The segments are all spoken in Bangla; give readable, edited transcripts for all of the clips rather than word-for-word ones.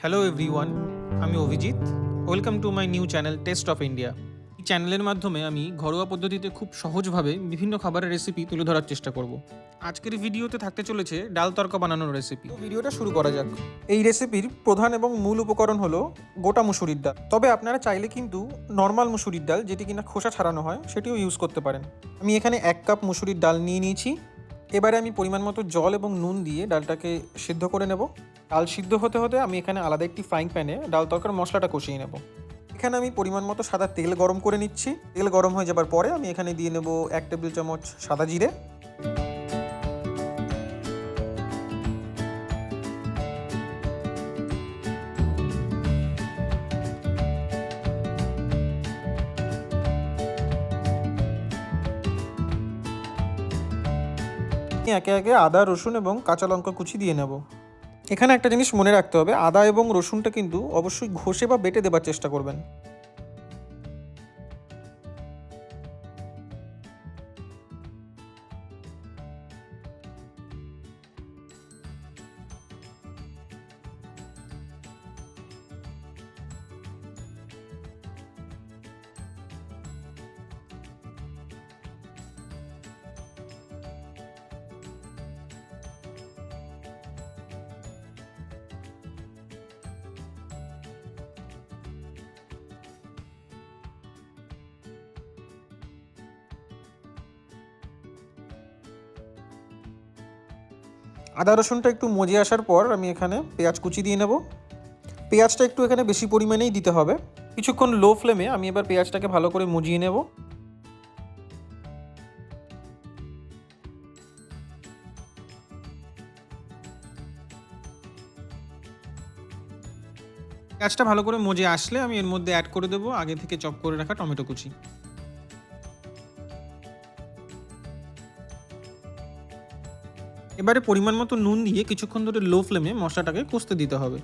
হ্যালো এভরিওয়ান, আমি Abhijit. Welcome to my new channel test of India. এই চ্যানেলের মাধ্যমে আমি ঘরোয়া পদ্ধতিতে খুব সহজভাবে বিভিন্ন খাবারের রেসিপি তুলে ধরার চেষ্টা করব। আজকের ভিডিওতে থাকতে চলেছে ডাল তড়কা বানানোর রেসিপি। ভিডিওটা শুরু করা যাক। এই রেসিপির প্রধান এবং মূল উপকরণ হলো গোটা মুসুরির ডাল। তবে আপনারা চাইলে কিন্তু নর্মাল মুসুরির ডাল, যেটি কিনা খোসা ছাড়ানো হয়, সেটিও ইউজ করতে পারেন। আমি এখানে 1 কাপ মুসুরির ডাল নিয়ে নিয়েছি। এবারে আমি পরিমাণ মতো জল এবং নুন দিয়ে ডালটাকে সিদ্ধ করে নেব। ডাল সিদ্ধ হতে হতে আমি এখানে আলাদা একটি ফ্রাইং প্যানে ডাল তরকার মশলাটা কষিয়ে নেব। এখানে আমি পরিমাণ মতো সাদা তেল গরম করে নিচ্ছি। তেল গরম হয়ে যাবার পরে আমি এখানে দিয়ে নেব 1 টেবিল চামচ সাদা জিরে, একে একে আদা, রসুন এবং কাঁচা লঙ্কা কুচি দিয়ে নেব। এখানে একটা জিনিস মনে রাখতে হবে, আদা এবং রসুনটা কিন্তু অবশ্যই ঘষে বা বেটে দেবার চেষ্টা করবেন। আদা রসুনটা একটু মজে আসার পর আমি এখানে পেঁয়াজ কুচি দিয়ে নেব। পেঁয়াজটা একটু এখানে বেশি পরিমাণেই দিতে হবে। কিছুক্ষণ লো ফ্লেমে আমি এবার পেঁয়াজটাকে ভালো করে মজিয়ে নেব। পেঁয়াজটা ভালো করে মজে আসলে আমি এর মধ্যে অ্যাড করে দেবো আগে থেকে চপ করে রাখা টমেটো কুচি। এবারে পরিমাণ মতো নুন দিয়ে কিছুক্ষণ ধরে লো ফ্লেমে মশলাটাকে কষতে দিতে হবে।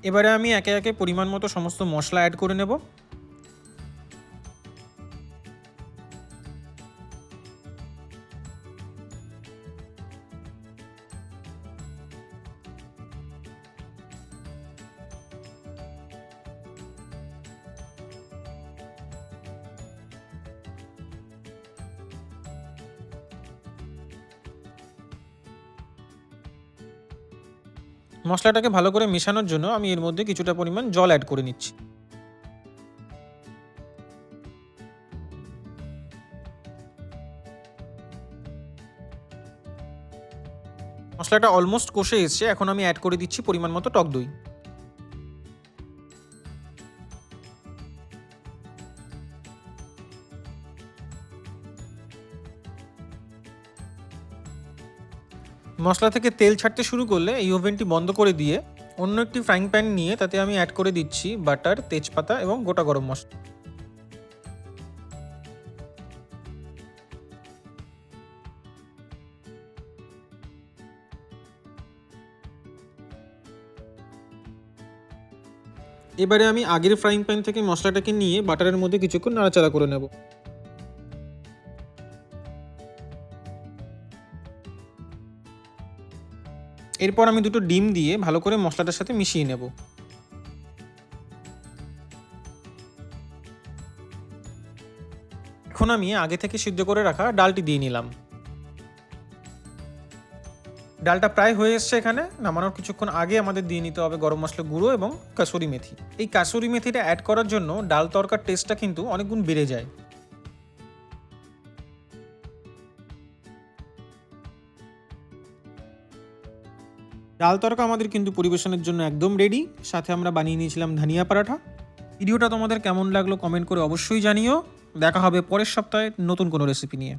এবারে আমি একে একে পরিমাণ মতো সমস্ত মশলা অ্যাড করে নেব। মশলাটাকে ভালো করে মেশানোর জন্য আমি এর মধ্যে কিছুটা পরিমাণ জল অ্যাড করে নিচ্ছি। মশলাটা অলমোস্ট কষে এসছে, এখন আমি অ্যাড করে দিচ্ছি পরিমাণ মতো টক দই। মশলা থেকে তেল ছাড়তে শুরু করলে এই ওভেনটি বন্ধ করে দিয়ে অন্য একটি ফ্রাইং প্যান নিয়ে তাতে আমি অ্যাড করে দিচ্ছি বাটার, তেজপাতা এবং গোটা গরম মশলা। এবারে আমি আগের ফ্রাইং প্যান থেকে মশলাটাকে নিয়ে বাটারের মধ্যে কিছুক্ষণ নাড়াচাড়া করে নেব। এরপর আমি দুটো ডিম দিয়ে ভালো করে মশলাটার সাথে মিশিয়ে নেব। এখন আমি আগে থেকে সিদ্ধ করে রাখা ডালটি দিয়ে নিলাম। ডালটা প্রায় হয়ে এসছে। এখানে নামানোর কিছুক্ষণ আগে আমাদের দিয়ে নিতে হবে গরম মশলা গুঁড়ো এবং কাসুরি মেথি। এই কাসুরি মেথিটা অ্যাড করার জন্য ডাল তড়কার টেস্টটা কিন্তু অনেক গুণ বেড়ে যায়। ডাল তড়কা আমাদের কিন্তু পরিবেশনের জন্য একদম রেডি। সাথে আমরা বানিয়ে নিয়েছিলাম ধনিয়া পরাঠা। ভিডিওটা তোমাদের কেমন লাগলো কমেন্ট করে অবশ্যই জানিও। দেখা হবে পরের সপ্তাহে নতুন কোনো রেসিপি নিয়ে।